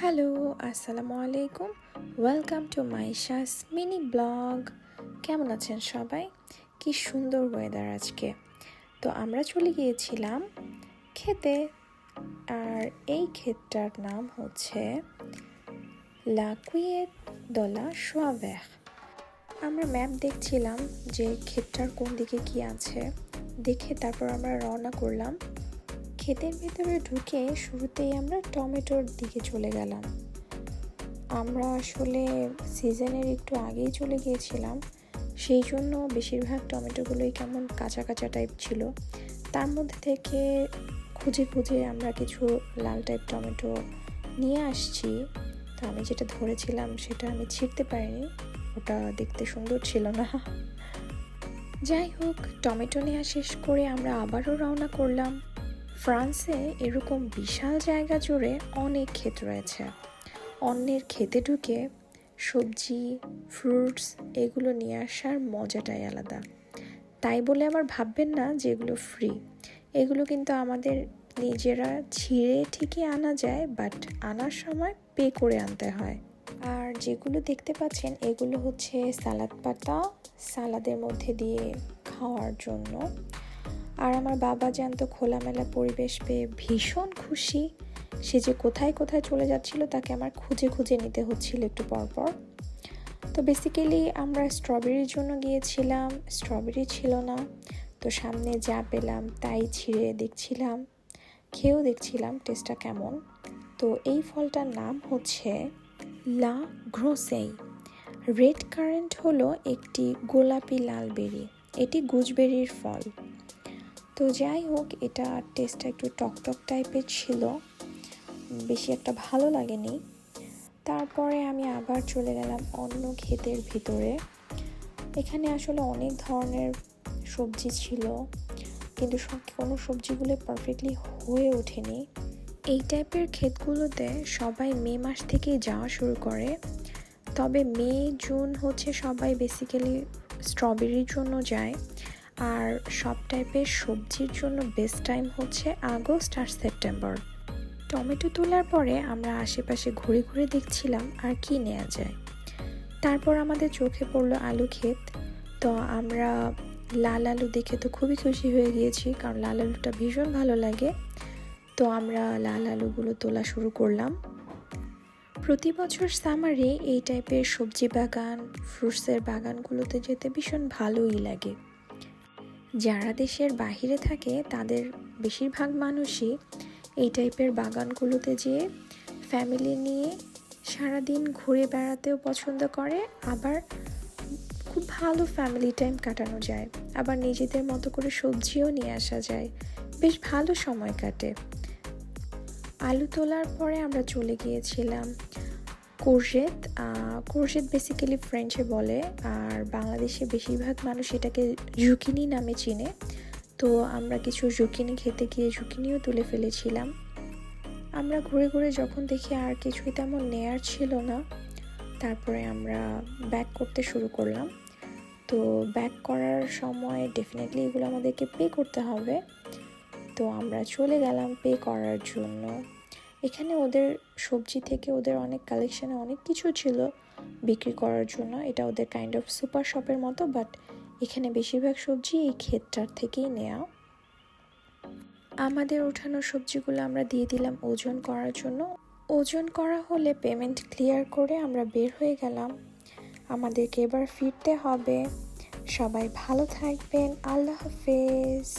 Hello, আসসালামু আলাইকুম। Welcome to Maisha's mini blog. কেমন আছেন সবাই? কি সুন্দর ওয়েদার আজকে। তো আমরা চলে গিয়েছিলাম খেতে, আর এই ক্ষেতটার নাম হচ্ছে লা কুয়েত de la Chouavère। আমরা ম্যাপ দেখছিলাম যে ক্ষেতটার কোন দিকে কি আছে, দেখে তারপর আমরা রওনা করলাম। ক্ষেতের ভিতরে ঢুকে শুরুতেই আমরা টমেটোর দিকে চলে গেলাম। আমরা আসলে সিজনের একটু আগেই চলে গিয়েছিলাম, সেই জন্য বেশিরভাগ টমেটোগুলোই কেমন কাঁচা কাঁচা টাইপ ছিল। তার মধ্যে থেকে খুঁজে খুঁজে আমরা কিছু লাল টাইপ টমেটো নিয়ে আসছি। তো আমি যেটা ধরেছিলাম সেটা আমি ছিঁড়তে পারিনি, ওটা দেখতে সুন্দর ছিল না। যাই হোক, টমেটো নেওয়া শেষ করে আমরা আবারও রওনা করলাম। ফ্রান্সে এরকম বিশাল জায়গা জুড়ে অনেক ক্ষেত রয়েছে। অন্যের খেতে ঢুকে সবজি, ফ্রুটস এগুলো নিয়ে আসার মজাটাই আলাদা। তাই বলে আবার ভাববেন না যে এগুলো ফ্রি। এগুলো কিন্তু আমাদের নিজেরা ছিঁড়ে ঠিকই আনা যায়, বাট আনার সময় পে করে আনতে হয়। আর যেগুলো দেখতে পাচ্ছেন এগুলো হচ্ছে সালাদ পাতা, সালাদের মধ্যে দিয়ে খাওয়ার জন্য। আর আমার বাবা জানতো খোলামেলা পরিবেশ পেয়ে ভীষণ খুশি। সে যে কোথায় কোথায় চলে যাচ্ছিল তাকে আমার খুঁজে খুঁজে নিতে হচ্ছিল একটু পরপর। তো বেসিক্যালি আমরা স্ট্রবেরির জন্য গিয়েছিলাম, স্ট্রবেরি ছিল না। তো সামনে যা পেলাম তাই ছিঁড়ে দেখছিলাম, খেয়েও দেখছিলাম টেস্টটা কেমন। তো এই ফলটার নাম হচ্ছে লা গ্রোসেই। রেড কারেন্ট হলো একটি গোলাপি লাল বেরি, এটি গুজবেরির ফল। তো যাই হোক, এটা টেস্টটা একটু টকটক টাইপের ছিল, বেশি একটা ভালো লাগেনি। তারপরে আমি আবার চলে গেলাম অন্য ক্ষেতের ভিতরে। এখানে আসলে অনেক ধরনের সবজি ছিল, কিন্তু কোনো সবজিগুলো পারফেক্টলি হয়ে ওঠেনি। এই টাইপের ক্ষেতগুলোতে সবাই মে মাস থেকেই যাওয়া শুরু করে। তবে মে জুন হচ্ছে সবাই বেসিক্যালি স্ট্রবেরির জন্য যায়, আর সব টাইপের সবজির জন্য বেস্ট টাইম হচ্ছে আগস্ট আর সেপ্টেম্বর। টমেটো তোলার পরে আমরা আশেপাশে ঘুরে ঘুরে দেখছিলাম আর কি নেওয়া যায়। তারপর আমাদের চোখে পড়লো আলু ক্ষেত। তো আমরা লাল আলু দেখে তো খুবই খুশি হয়ে গিয়েছি, কারণ লাল আলুটা ভীষণ ভালো লাগে। তো আমরা লাল আলুগুলো তোলা শুরু করলাম। প্রতি বছর সামারে এই টাইপের সবজি বাগান, ফ্রুটসের বাগানগুলোতে যেতে ভীষণ ভালোই লাগে। যারা দেশের বাহিরে থাকে তাদের বেশিরভাগ মানুষই এই টাইপের বাগানগুলোতে যেয়ে ফ্যামিলি নিয়ে সারাদিন ঘুরে বেড়াতেও পছন্দ করে। আবার খুব ভালো ফ্যামিলি টাইম কাটানো যায়, আবার নিজেদের মতো করে সবজিও নিয়ে আসা যায়, বেশ ভালো সময় কাটে। আলু তোলার পরে আমরা চলে গিয়েছিলাম কোরজেত। কোরজেত বেসিক্যালি ফ্রেঞ্চে বলে, আর বাংলাদেশে বেশিরভাগ মানুষ এটাকে জুকিনি নামে চিনে। তো আমরা কিছু জুকিনি খেতে গিয়ে জুকিনিও তুলে ফেলেছিলাম। আমরা ঘুরে ঘুরে যখন দেখি আর কিছুই তেমন নেয়ার ছিল না, তারপরে আমরা ব্যাক করতে শুরু করলাম। তো ব্যাক করার সময় ডেফিনেটলি এগুলো আমাদেরকে পে করতে হবে। তো আমরা চলে গেলাম পে করার জন্য। এখানে ওদের সবজি থেকে ওদের অনেক কালেকশানে অনেক কিছু ছিল বিক্রি করার জন্য। এটা ওদের কাইন্ড অফ সুপার শপের মতো, বাট এখানে বেশিরভাগ সবজি এই ক্ষেতটার থেকেই নেওয়া। আমাদের ওঠানো সবজিগুলো আমরা দিয়ে দিলাম ওজন করার জন্য। ওজন করা হলে পেমেন্ট ক্লিয়ার করে আমরা বের হয়ে গেলাম। আমাদেরকে এবার ফিরতে হবে। সবাই ভালো থাকবেন, আল্লাহ হাফেজ।